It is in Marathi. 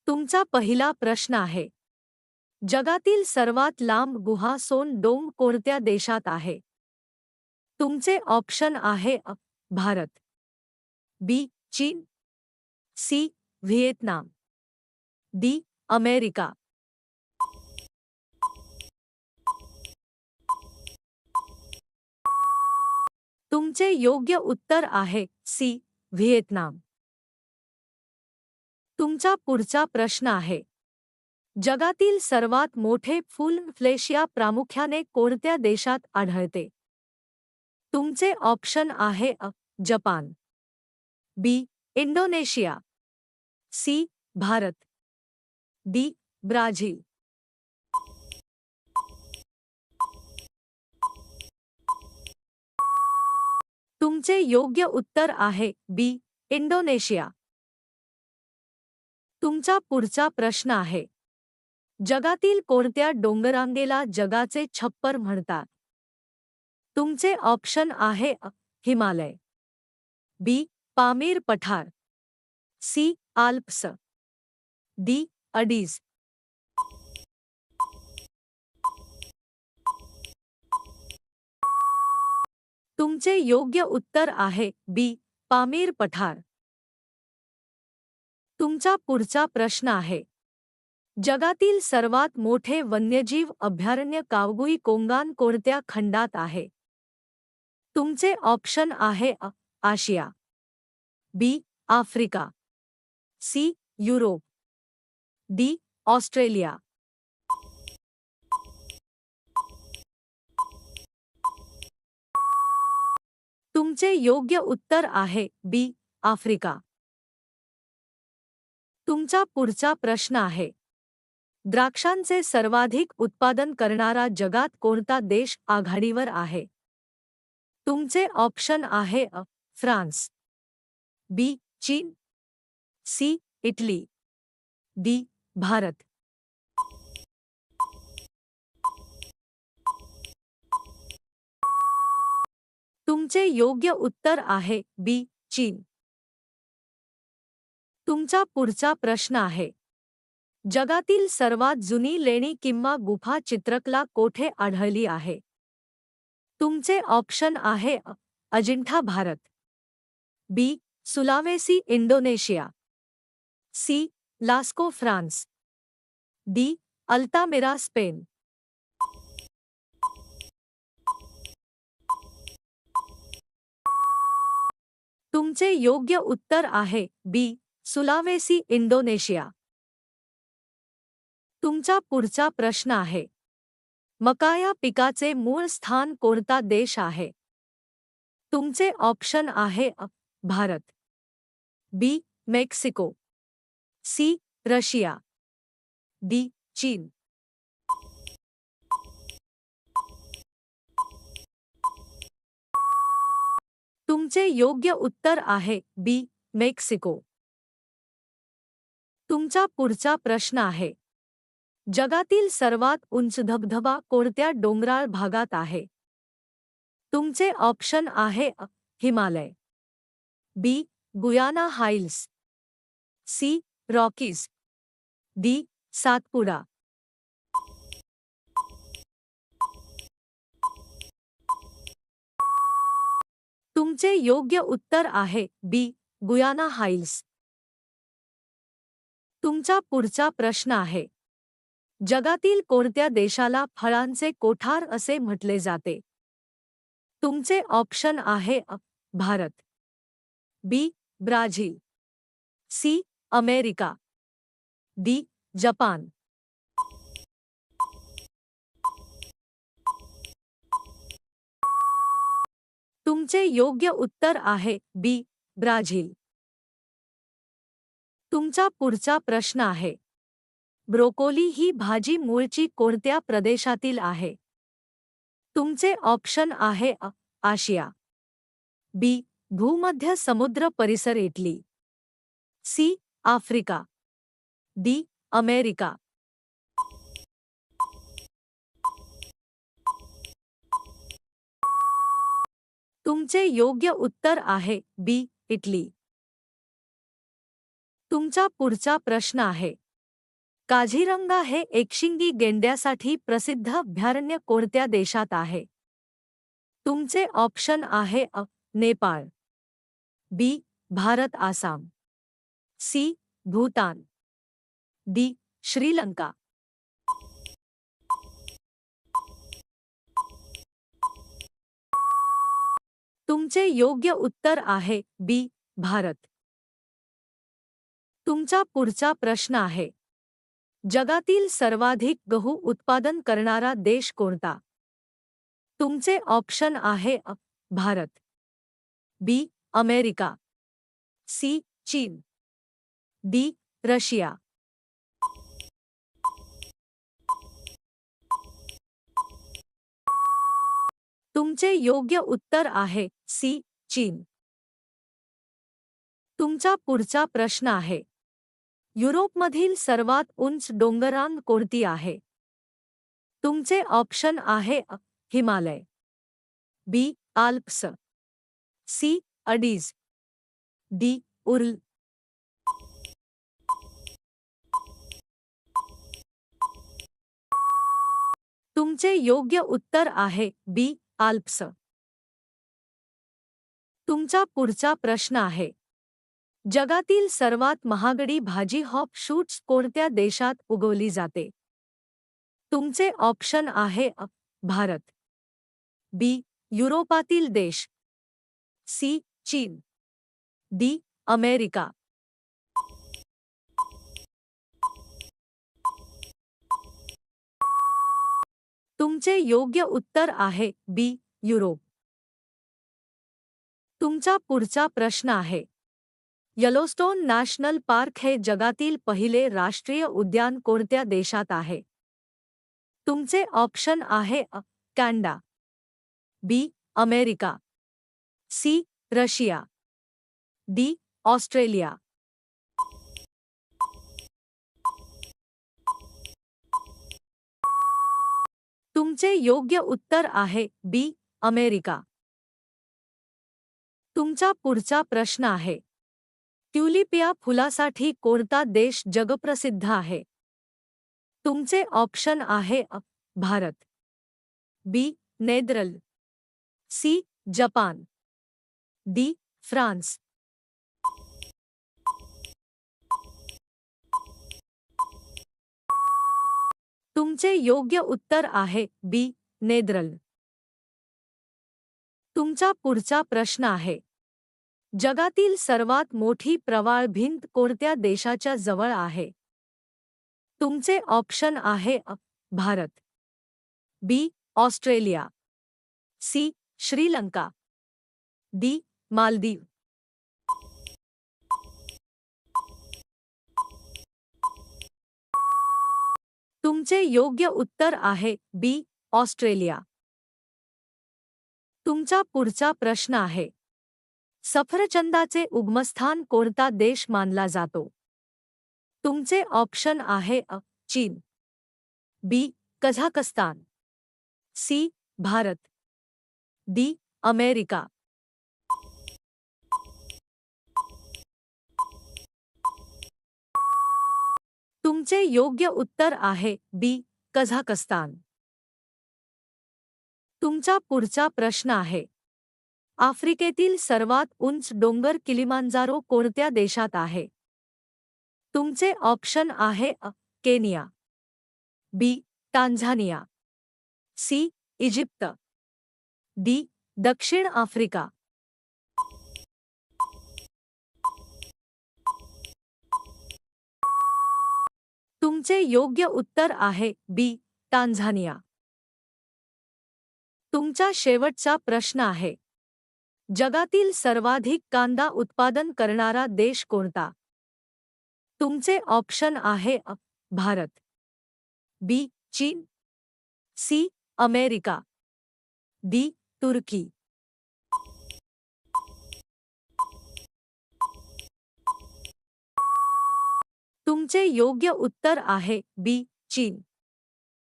तुमचा पहिला प्रश्न आहे. जगातील सर्वात लांब गुहा सोन डोंग कोणत्या देशात आहे? तुमचे ऑप्शन आहे भारत, बी चीन, सी व्हिएतनाम, डी अमेरिका. तुमचे योग्य उत्तर आहे सी व्हिएतनाम. तुमचा पुढचा प्रश्न आहे. जगातील सर्वात मोठे फुल फ्लेशिया प्रामुख्याने कोणत्या देशात आढळते? तुमचे ऑप्शन आहे Japan, B Indonesia, C Bharat, D Brazil. तुमचे योग्य उत्तर आहे बी इंडोनेशिया. तुमचा पुढचा प्रश्न आहे. जगातील कोणत्या डोंगररांगेला जगाचे छप्पर म्हणतात? तुमचे ऑप्शन आहे हिमालय, बी पामीर पठार, सी आल्प्स, डी अडीज. तुमचे योग्य उत्तर आहे बी पामीर पठार. तुमचा पुढचा प्रश्न आहे. जगातील सर्वात मोठे वन्यजीव अभयारण्य कावगुई कोंगान कोणत्या खंडात आहे? तुमचे ऑप्शन आहे Asia, B Africa, C Europe, D Australia. तुमचे योग्य उत्तर आहे बी आफ्रिका. तुमचा पुढचा प्रश्न आहे. द्राक्षांचे सर्वाधिक उत्पादन करणारा जगात कोणता देश आघाडीवर आहे? तुमचे ऑप्शन आहे फ्रान्स, बी चीन, सी इटली, डी भारत. तुमचे योग्य उत्तर आहे बी चीन. तुमचा पुढचा प्रश्न आहे. जगातील सर्वात जुनी लेणी किंवा गुफा चित्रकला कोठे आढळली आहे? तुमचे ऑप्शन आहे अजिंठा भारत, बी Sulawesi Indonesia, C LASCO France, D Altamira Spain. तुमचे योग्य उत्तर आहे बी सुलावेसी इंडोनेशिया. तुमचा पुढचा प्रश्न आहे. मका पिकाचे मूळ स्थान कोणता देश आहे? तुमचे ऑप्शन आहे भारत, बी मेक्सिको, सी रशिया, डी चीन. तुमचे योग्य उत्तर आहे बी मेक्सिको. तुमचा पुढचा प्रश्न आहे. जगातील सर्वात उंच धबधबा कोणत्या डोंगराळ भागात आहे? तुमचे ऑप्शन आहे Himalaya, B Guiana highlands, C Rockies, D Satpura. तुमचे योग्य उत्तर आहे बी गुयाना हाइल्स. तुमचा पुढचा प्रश्न आहे. जगातील कोणत्या देशाला फळांचे कोठार असे म्हटले जाते? तुमचे ऑप्शन आहे Bharat, B Brazil, C America, D Japan. तुमचे योग्य उत्तर आहे बी ब्राझील. तुमचा पुढचा प्रश्न आहे. ब्रोकोली ही भाजी मूळची कोणत्या प्रदेशातील आहे? तुमचे ऑप्शन आहे आशिया, बी भूमध्य समुद्र परिसर Italy, C Africa, D America. तुमचे योग्य उत्तर आहे बी इटली. तुमचा पुढचा प्रश्न आहे. काझीरंगा हे एकशिंगी गेंड्यासाठी प्रसिद्ध अभयारण्य कोणत्या देशात आहे? तुमचे ऑप्शन आहे नेपाळ, बी. भारत आसाम, सी. भूतान, डी. श्रीलंका. तुमचे योग्य उत्तर आहे बी. भारत. तुमचा पुढचा प्रश्न आहे, जगातील सर्वाधिक गहू उत्पादन करणारा देश कोणता? तुमचे ऑप्शन आहे भारत, बी. America, C. चीन, डी. रशिया. तुमचे योग्य उत्तर आहे सी. चीन. तुमचा पुढचा प्रश्न आहे, युरोपमधील सर्वात उंच डोंगररांग कोणती आहे? तुमचे ऑप्शन आहे Himalaya, B. Alps, C. Andes, D. Ural. तुमचे योग्य उत्तर आहे बी. आल्प्स. तुमचा पुढचा प्रश्न आहे, जगातील सर्वात महागडी भाजी हॉप शूट्स कोणत्या देशात उगवली जाते? तुमचे ऑप्शन आहे भारत, बी. युरोपातील देश, सी. चीन, डी. अमेरिका. तुमचे योग्य उत्तर आहे बी. युरोप. तुमचा पुढचा प्रश्न आहे, येलोस्टोन नॅशनल पार्क हे जगातील पहिले राष्ट्रीय उद्यान कोणत्या देशात आहे? तुमचे ऑप्शन आहे Canada, B. America, C. Russia, D. Australia. तुमचे योग्य उत्तर आहे बी. अमेरिका. तुमचा पुढचा प्रश्न आहे, ट्यूलिप या फुलासाठी कोणता देश जगप्रसिद्ध आहे? तुमचे ऑप्शन आहे Bharat, B. Netherland, C. Japan, D. France. तुमचे योग्य उत्तर आहे बी. नेदरलँड. तुमचा पुढचा प्रश्न आहे, जगातील सर्वात मोठी प्रवाळ भिंत कोणत्या देशाच्या जवळ आहे? तुमचे ऑप्शन आहे भारत, बी. Australia, C. Sri Lanka, D. Maldives. तुमचे योग्य उत्तर आहे बी. ऑस्ट्रेलिया. तुमचा पुढचा प्रश्न आहे, सफरचंदाचे उगमस्थान कोणता देश मानला जातो? तुमचे ऑप्शन आहे चीन, B. Kazakhstan, C. Bharat, D. America. तुमचे योग्य उत्तर आहे बी. कझाकस्तान. तुमचा पुढचा प्रश्न आहे, आफ्रिकेतील सर्वात उंच डोंगर किलिमांजारो कोणत्या देशात आहे? तुमचे ऑप्शन आहे Kenya, B. Tanzania, C. Egypt, D. दक्षिण आफ्रिका. तुमचे योग्य उत्तर आहे बी. टांझानिया. तुमचा शेवटचा प्रश्न आहे, जगातील सर्वाधिक कांदा उत्पादन करणारा देश कोणता? तुमचे ऑप्शन आहे भारत, बी. चीन, सी. America, D. तुर्की. तुमचे योग्य उत्तर आहे बी. चीन.